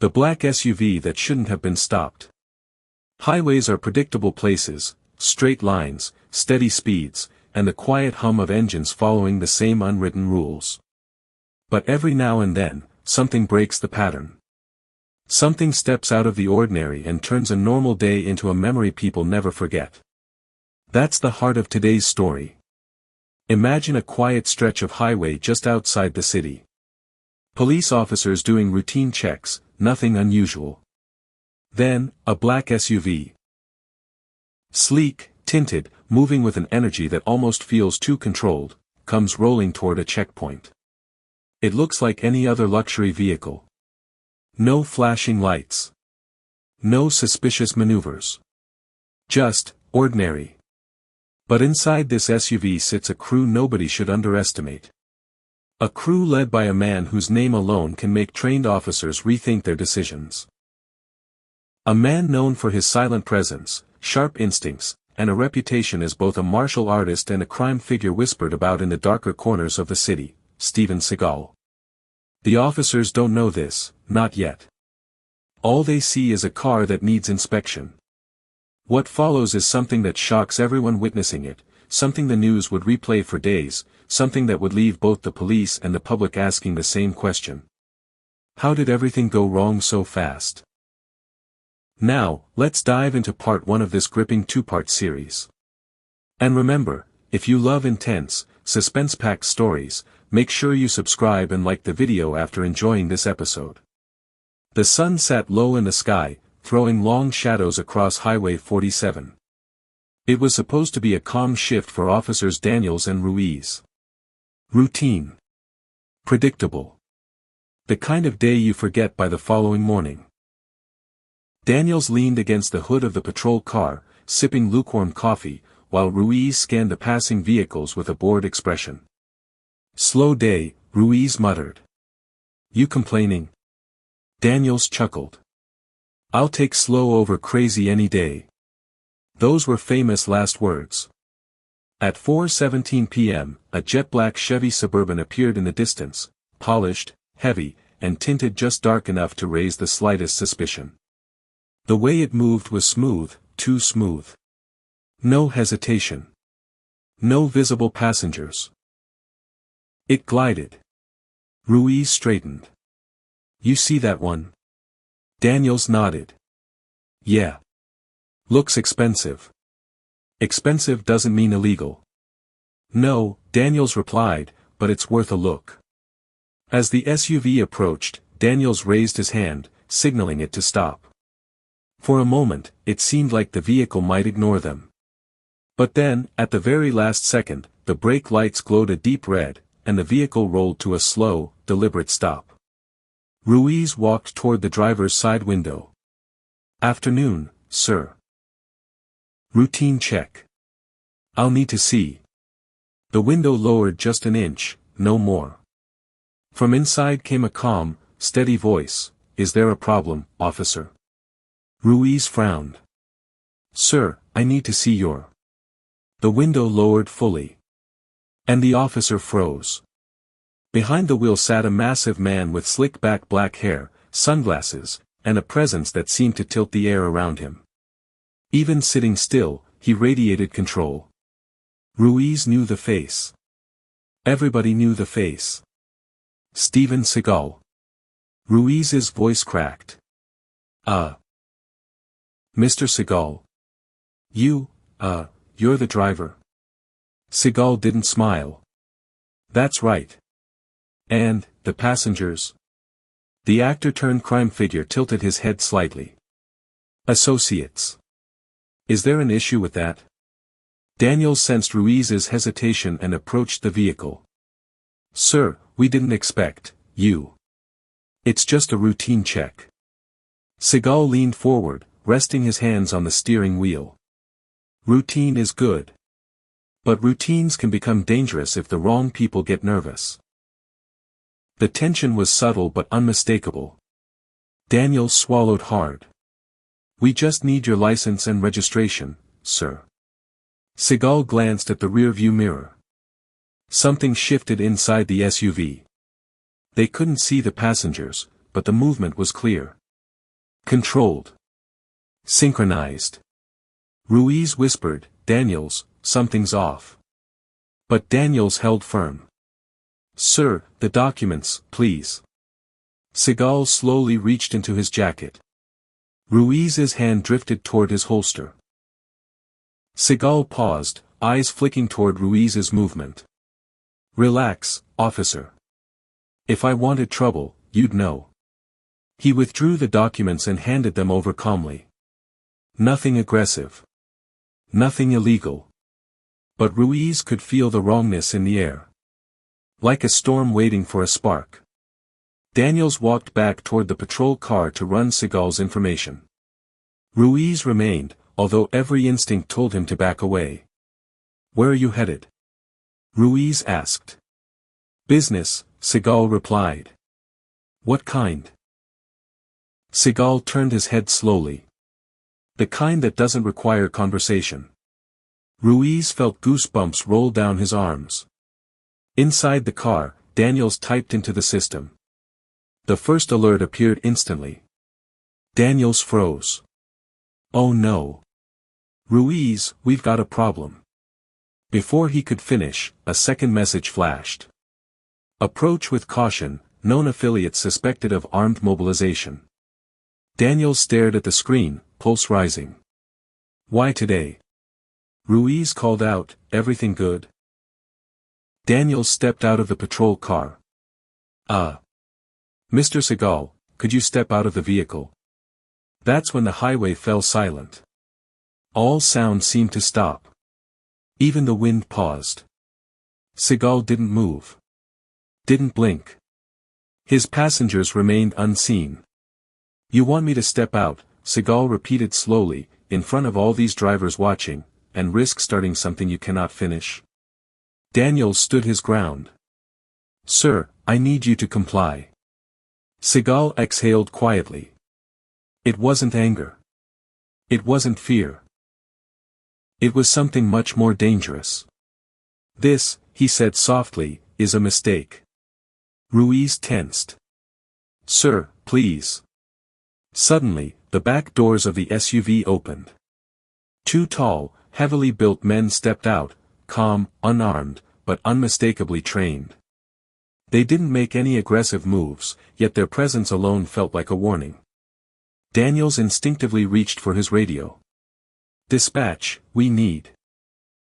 The black SUV that shouldn't have been stopped. Highways are predictable places, straight lines, steady speeds, and the quiet hum of engines following the same unwritten rules. But every now and then, something breaks the pattern. Something steps out of the ordinary and turns a normal day into a memory people never forget. That's the heart of today's story. Imagine a quiet stretch of highway just outside the city. Police officers doing routine checks, nothing unusual. Then, a black SUV. Sleek, tinted, moving with an energy that almost feels too controlled, comes rolling toward a checkpoint. It looks like any other luxury vehicle. No flashing lights. No suspicious maneuvers. Just, ordinary. But inside this SUV sits a crew nobody should underestimate. A crew led by a man whose name alone can make trained officers rethink their decisions. A man known for his silent presence, sharp instincts, and a reputation as both a martial artist and a crime figure whispered about in the darker corners of the city, Steven Seagal. The officers don't know this, not yet. All they see is a car that needs inspection. What follows is something that shocks everyone witnessing it, something the news would replay for days, something that would leave both the police and the public asking the same question. How did everything go wrong so fast? Now, let's dive into part 1 of this gripping 2-part series. And remember, if you love intense, suspense-packed stories, make sure you subscribe and like the video after enjoying this episode. The sun sat low in the sky, throwing long shadows across Highway 47. It was supposed to be a calm shift for officers Daniels and Ruiz. Routine. Predictable. The kind of day you forget by the following morning. Daniels leaned against the hood of the patrol car, sipping lukewarm coffee, while Ruiz scanned the passing vehicles with a bored expression. Slow day, Ruiz muttered. You complaining? Daniels chuckled. I'll take slow over crazy any day. Those were famous last words. At 4:17 p.m., a jet-black Chevy Suburban appeared in the distance, polished, heavy, and tinted just dark enough to raise the slightest suspicion. The way it moved was smooth, too smooth. No hesitation. No visible passengers. It glided. Ruiz straightened. You see that one? Daniels nodded. Yeah. Looks expensive. Expensive doesn't mean illegal. No, Daniels replied, but it's worth a look. As the SUV approached, Daniels raised his hand, signaling it to stop. For a moment, it seemed like the vehicle might ignore them. But then, at the very last second, the brake lights glowed a deep red, and the vehicle rolled to a slow, deliberate stop. Ruiz walked toward the driver's side window. Afternoon, sir. Routine check. I'll need to see. The window lowered just an inch, no more. From inside came a calm, steady voice. Is there a problem, officer? Ruiz frowned. Sir, I need to see your. The window lowered fully. And the officer froze. Behind the wheel sat a massive man with slick-back black hair, sunglasses, and a presence that seemed to tilt the air around him. Even sitting still, he radiated control. Ruiz knew the face. Everybody knew the face. Steven Seagal. Ruiz's voice cracked. Mr. Seagal. You're the driver. Seagal didn't smile. That's right. And, the passengers? The actor-turned-crime figure tilted his head slightly. Associates. Is there an issue with that? Daniels sensed Ruiz's hesitation and approached the vehicle. Sir, we didn't expect you. It's just a routine check. Seagal leaned forward, resting his hands on the steering wheel. Routine is good. But routines can become dangerous if the wrong people get nervous. The tension was subtle but unmistakable. Daniels swallowed hard. We just need your license and registration, sir. Seagal glanced at the rearview mirror. Something shifted inside the SUV. They couldn't see the passengers, but the movement was clear. Controlled. Synchronized. Ruiz whispered, "Daniels, something's off." But Daniels held firm. "Sir, the documents, please." Seagal slowly reached into his jacket. Ruiz's hand drifted toward his holster. Seagal paused, eyes flicking toward Ruiz's movement. "Relax, officer. If I wanted trouble, you'd know." He withdrew the documents and handed them over calmly. Nothing aggressive. Nothing illegal. But Ruiz could feel the wrongness in the air. Like a storm waiting for a spark. Daniels walked back toward the patrol car to run Seagal's information. Ruiz remained, although every instinct told him to back away. "Where are you headed?" Ruiz asked. "Business," Seagal replied. "What kind?" Seagal turned his head slowly. "The kind that doesn't require conversation." Ruiz felt goosebumps roll down his arms. Inside the car, Daniels typed into the system. The first alert appeared instantly. Daniels froze. "Oh no. Ruiz, we've got a problem." Before he could finish, a second message flashed. "Approach with caution, known affiliates suspected of armed mobilization." Daniels stared at the screen, pulse rising. "Why today?" Ruiz called out, "Everything good?" Daniels stepped out of the patrol car. Mr. Seagal, could you step out of the vehicle?" That's when the highway fell silent. All sound seemed to stop. Even the wind paused. Seagal didn't move. Didn't blink. His passengers remained unseen. "You want me to step out," Seagal repeated slowly, "in front of all these drivers watching, and risk starting something you cannot finish?" Daniels stood his ground. "Sir, I need you to comply." Seagal exhaled quietly. It wasn't anger. It wasn't fear. It was something much more dangerous. "This," he said softly, "is a mistake." Ruiz tensed. "Sir, please." Suddenly, the back doors of the SUV opened. Two tall, heavily built men stepped out, calm, unarmed, but unmistakably trained. They didn't make any aggressive moves, yet their presence alone felt like a warning. Daniels instinctively reached for his radio. "Dispatch, we need."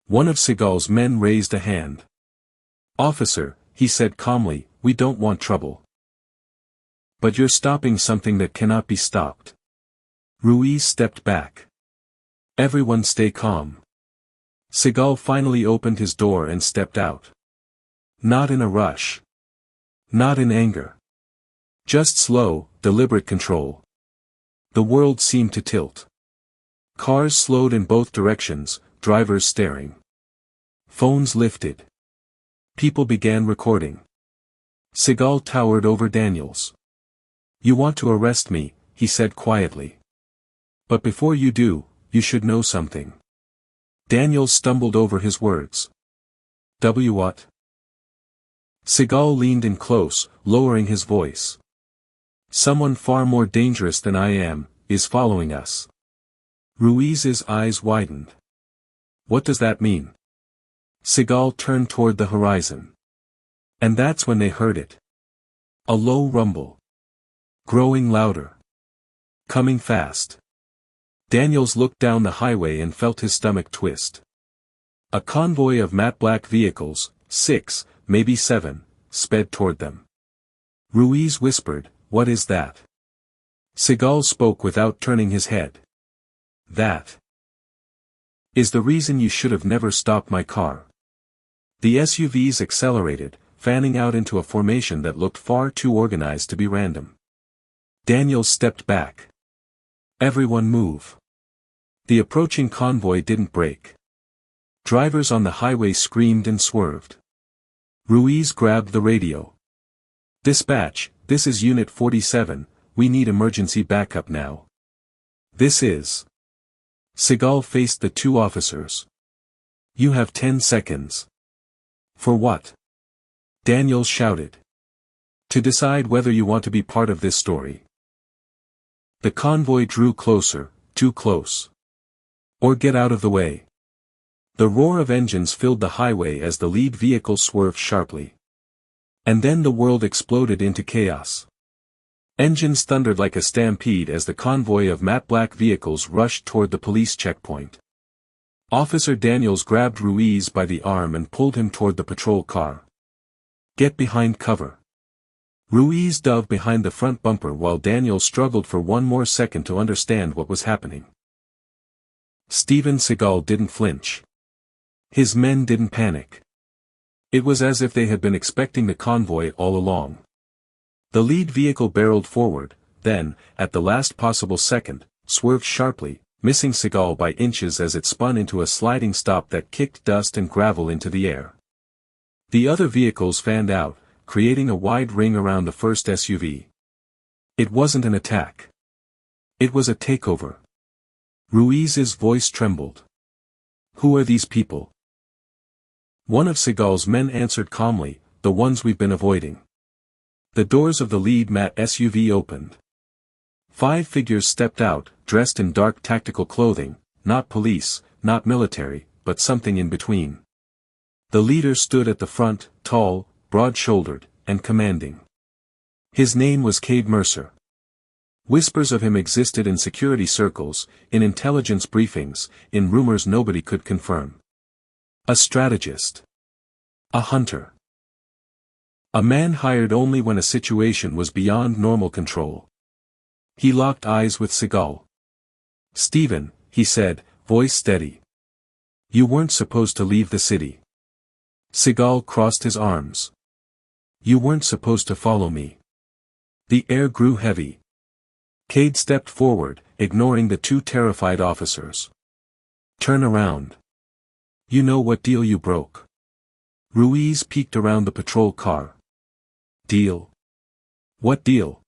One of Seagal's men raised a hand. "Officer," he said calmly, "we don't want trouble." "But you're stopping something that cannot be stopped." Ruiz stepped back. "Everyone stay calm." Seagal finally opened his door and stepped out. Not in a rush. Not in anger. Just slow, deliberate control. The world seemed to tilt. Cars slowed in both directions, drivers staring. Phones lifted. People began recording. Seagal towered over Daniels. "You want to arrest me," he said quietly. "But before you do, you should know something." Daniels stumbled over his words. What?" Seagal leaned in close, lowering his voice. "Someone far more dangerous than I am, is following us." Ruiz's eyes widened. "What does that mean?" Seagal turned toward the horizon. And that's when they heard it. A low rumble. Growing louder. Coming fast. Daniels looked down the highway and felt his stomach twist. A convoy of matte black vehicles, 6, maybe 7, sped toward them. Ruiz whispered, "What is that?" Seagal spoke without turning his head. "That is the reason you should have never stopped my car." The SUVs accelerated, fanning out into a formation that looked far too organized to be random. Daniels stepped back. "Everyone move." The approaching convoy didn't brake. Drivers on the highway screamed and swerved. Ruiz grabbed the radio. "Dispatch, this is Unit 47, we need emergency backup now." "This is." Seagal faced the two officers. "You have 10 seconds. "For what?" Daniels shouted. "To decide whether you want to be part of this story." The convoy drew closer, too close. Or get out of the way. The roar of engines filled the highway as the lead vehicle swerved sharply. And then the world exploded into chaos. Engines thundered like a stampede as the convoy of matte black vehicles rushed toward the police checkpoint. Officer Daniels grabbed Ruiz by the arm and pulled him toward the patrol car. Get behind cover. Ruiz dove behind the front bumper while Daniels struggled for one more second to understand what was happening. Steven Seagal didn't flinch. His men didn't panic. It was as if they had been expecting the convoy all along. The lead vehicle barreled forward, then, at the last possible second, swerved sharply, missing Seagal by inches as it spun into a sliding stop that kicked dust and gravel into the air. The other vehicles fanned out, creating a wide ring around the first SUV. It wasn't an attack. It was a takeover. Ruiz's voice trembled. Who are these people? One of Seagal's men answered calmly, the ones we've been avoiding. The doors of the lead matte SUV opened. 5 figures stepped out, dressed in dark tactical clothing, not police, not military, but something in between. The leader stood at the front, tall, broad-shouldered, and commanding. His name was Cade Mercer. Whispers of him existed in security circles, in intelligence briefings, in rumors nobody could confirm. A strategist. A hunter. A man hired only when a situation was beyond normal control. He locked eyes with Seagal. "Steven," he said, voice steady. "You weren't supposed to leave the city." Seagal crossed his arms. "You weren't supposed to follow me." The air grew heavy. Cade stepped forward, ignoring the 2 terrified officers. "Turn around. You know what deal you broke." Ruiz peeked around the patrol car. "Deal? What deal?"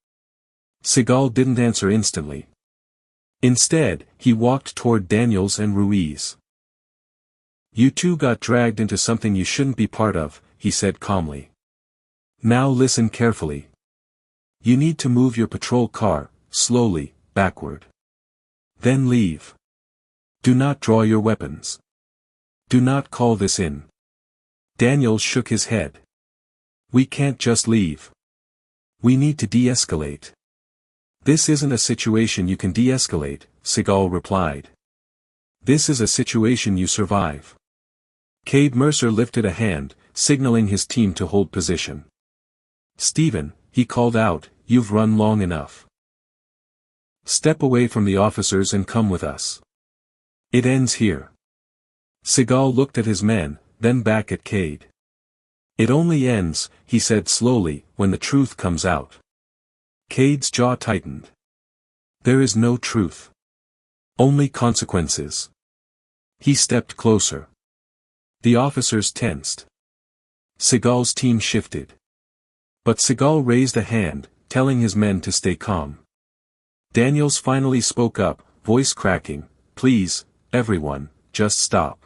Seagal didn't answer instantly. Instead, he walked toward Daniels and Ruiz. "You two got dragged into something you shouldn't be part of," he said calmly. "Now listen carefully. You need to move your patrol car, slowly, backward. Then leave. Do not draw your weapons. Do not call this in." Daniels shook his head. "We can't just leave. We need to de-escalate." "This isn't a situation you can de-escalate," Seagal replied. "This is a situation you survive." Cade Mercer lifted a hand, signaling his team to hold position. "Steven," he called out, "you've run long enough. Step away from the officers and come with us. It ends here." Seagal looked at his men, then back at Cade. "It only ends," he said slowly, "when the truth comes out." Cade's jaw tightened. "There is no truth. Only consequences." He stepped closer. The officers tensed. Seagal's team shifted. But Seagal raised a hand, telling his men to stay calm. Daniels finally spoke up, voice cracking, "Please, everyone, just stop."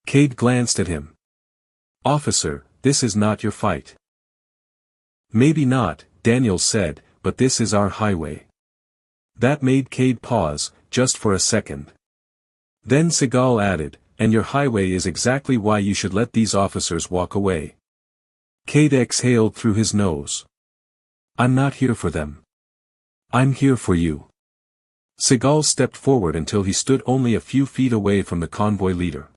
Cade glanced at him. "Officer, this is not your fight." "Maybe not," Daniels said, "but this is our highway." That made Cade pause, just for a second. Then Seagal added, "And your highway is exactly why you should let these officers walk away." Cade exhaled through his nose. "I'm not here for them. I'm here for you." Seagal stepped forward until he stood only a few feet away from the convoy leader.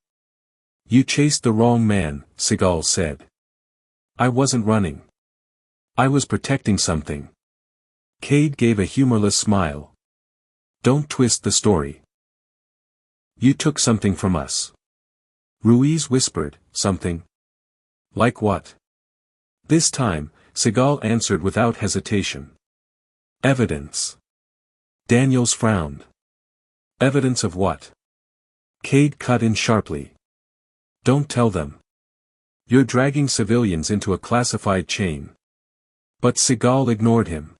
"You chased the wrong man," Seagal said. "I wasn't running. I was protecting something." Cade gave a humorless smile. "Don't twist the story. You took something from us." Ruiz whispered, "Something? Like what?" This time, Seagal answered without hesitation. "Evidence." Daniels frowned. "Evidence of what?" Cade cut in sharply. "Don't tell them. You're dragging civilians into a classified chain." But Seagal ignored him.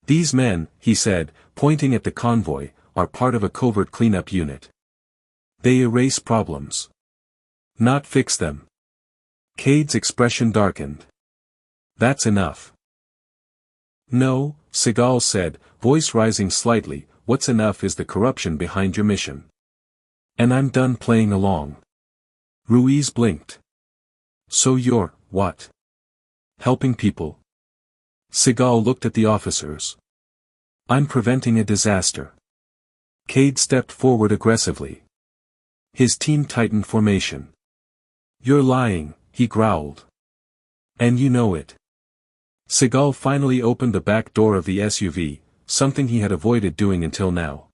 "These men," he said, pointing at the convoy, "are part of a covert cleanup unit. They erase problems. Not fix them." Cade's expression darkened. "That's enough." "No," Seagal said, Voice rising slightly, what's enough is the corruption behind your mission. And I'm done playing along. Ruiz blinked. So you're, what? Helping people? Seagal looked at the officers. I'm preventing a disaster. Cade stepped forward aggressively. His team tightened formation. You're lying, he growled. And you know it. Seagal finally opened the back door of the SUV, something he had avoided doing until now.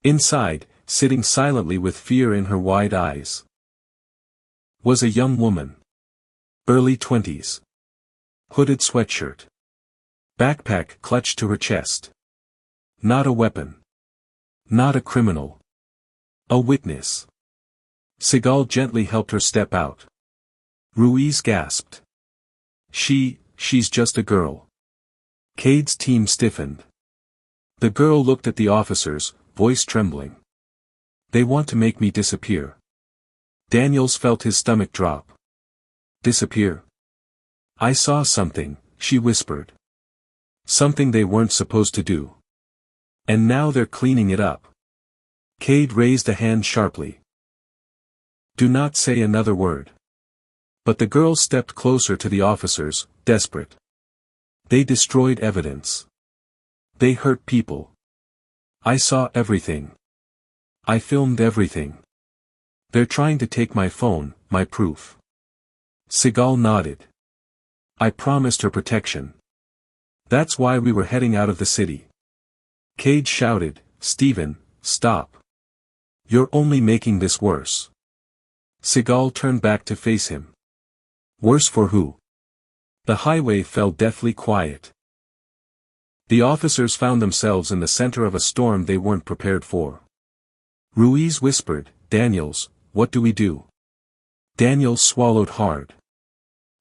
Inside, sitting silently with fear in her wide eyes, was a young woman. Early 20s. Hooded sweatshirt. Backpack clutched to her chest. Not a weapon. Not a criminal. A witness. Seagal gently helped her step out. Ruiz gasped. She's just a girl. Cade's team stiffened. The girl looked at the officers, voice trembling. They want to make me disappear. Daniels felt his stomach drop. Disappear? I saw something, she whispered. Something they weren't supposed to do. And now they're cleaning it up. Cade raised a hand sharply. Do not say another word. But the girl stepped closer to the officers, desperate. They destroyed evidence. They hurt people. I saw everything. I filmed everything. They're trying to take my phone, my proof. Seagal nodded. I promised her protection. That's why we were heading out of the city. Cade shouted, Stephen, stop. You're only making this worse. Seagal turned back to face him. Worse for who? The highway fell deathly quiet. The officers found themselves in the center of a storm they weren't prepared for. Ruiz whispered, Daniels, what do we do? Daniels swallowed hard.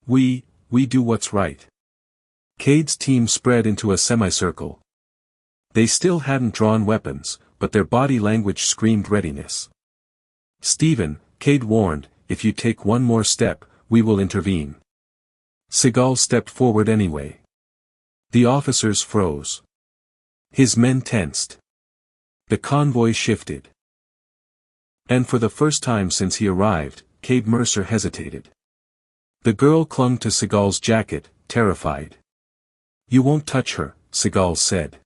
We do what's right. Cade's team spread into a semicircle. They still hadn't drawn weapons, but their body language screamed readiness. Stephen, Cade warned, if you take one more step, we will intervene. Seagal stepped forward anyway. The officers froze. His men tensed. The convoy shifted. And for the first time since he arrived, Cade Mercer hesitated. The girl clung to Seagal's jacket, terrified. You won't touch her, Seagal said.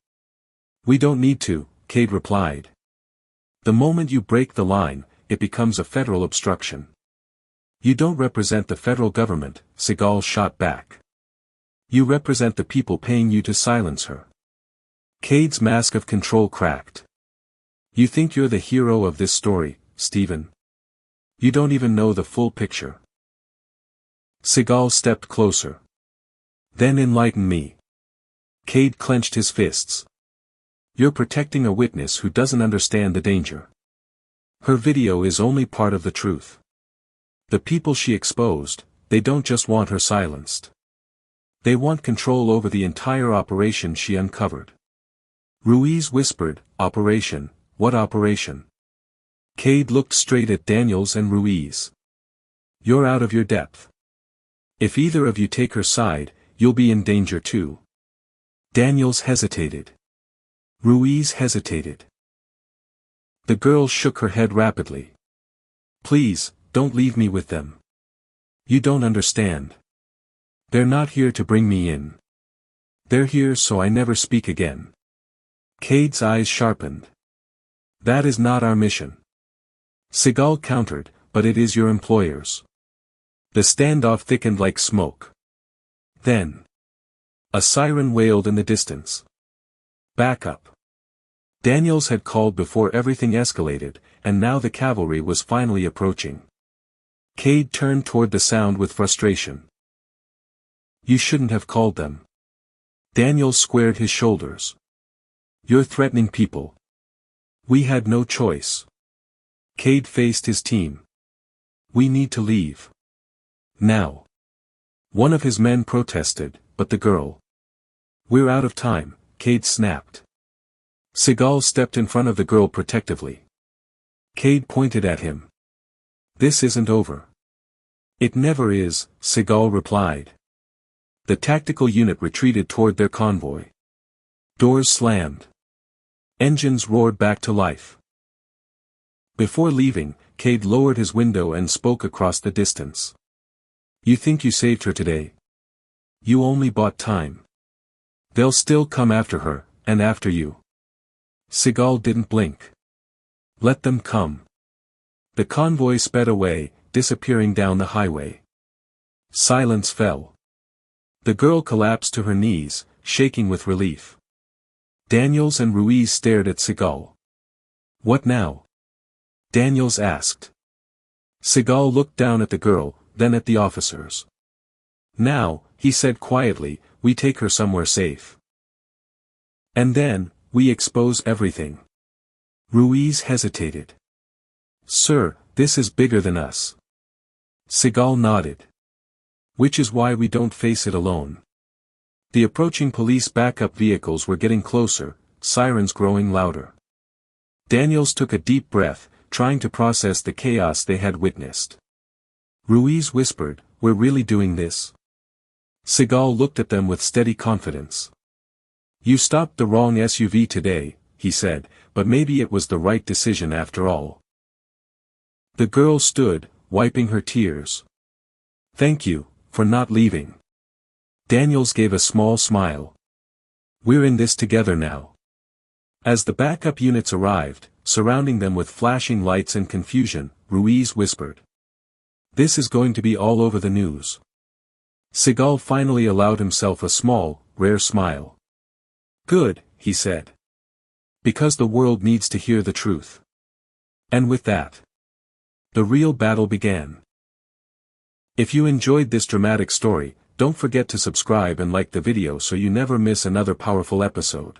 We don't need to, Cade replied. The moment you break the line, it becomes a federal obstruction. You don't represent the federal government, Seagal shot back. You represent the people paying you to silence her. Cade's mask of control cracked. You think you're the hero of this story, Stephen? You don't even know the full picture. Seagal stepped closer. Then enlighten me. Cade clenched his fists. You're protecting a witness who doesn't understand the danger. Her video is only part of the truth. The people she exposed, they don't just want her silenced. They want control over the entire operation she uncovered. Ruiz whispered, Operation, what operation? Cade looked straight at Daniels and Ruiz. You're out of your depth. If either of you take her side, you'll be in danger too. Daniels hesitated. Ruiz hesitated. The girl shook her head rapidly. Please, don't leave me with them. You don't understand. They're not here to bring me in. They're here so I never speak again. Cade's eyes sharpened. That is not our mission. Seagal countered, but it is your employer's. The standoff thickened like smoke. Then, a siren wailed in the distance. Back up. Daniels had called before everything escalated, and now the cavalry was finally approaching. Cade turned toward the sound with frustration. You shouldn't have called them. Daniels squared his shoulders. You're threatening people. We had no choice. Cade faced his team. We need to leave. Now. One of his men protested, but the girl. We're out of time, Cade snapped. Seagal stepped in front of the girl protectively. Cade pointed at him. This isn't over. It never is, Seagal replied. The tactical unit retreated toward their convoy. Doors slammed. Engines roared back to life. Before leaving, Cade lowered his window and spoke across the distance. You think you saved her today? You only bought time. They'll still come after her, and after you. Seagal didn't blink. Let them come. The convoy sped away, disappearing down the highway. Silence fell. The girl collapsed to her knees, shaking with relief. Daniels and Ruiz stared at Seagal. What now? Daniels asked. Seagal looked down at the girl, then at the officers. Now, he said quietly, we take her somewhere safe. And then, we expose everything. Ruiz hesitated. Sir, this is bigger than us. Seagal nodded. Which is why we don't face it alone. The approaching police backup vehicles were getting closer, sirens growing louder. Daniels took a deep breath, trying to process the chaos they had witnessed. Ruiz whispered, we're really doing this? Seagal looked at them with steady confidence. You stopped the wrong SUV today, he said, but maybe it was the right decision after all. The girl stood, wiping her tears. Thank you, for not leaving. Daniels gave a small smile. We're in this together now. As the backup units arrived, surrounding them with flashing lights and confusion, Ruiz whispered. This is going to be all over the news. Seagal finally allowed himself a small, rare smile. Good, he said. Because the world needs to hear the truth. And with that, the real battle began. If you enjoyed this dramatic story, don't forget to subscribe and like the video so you never miss another powerful episode.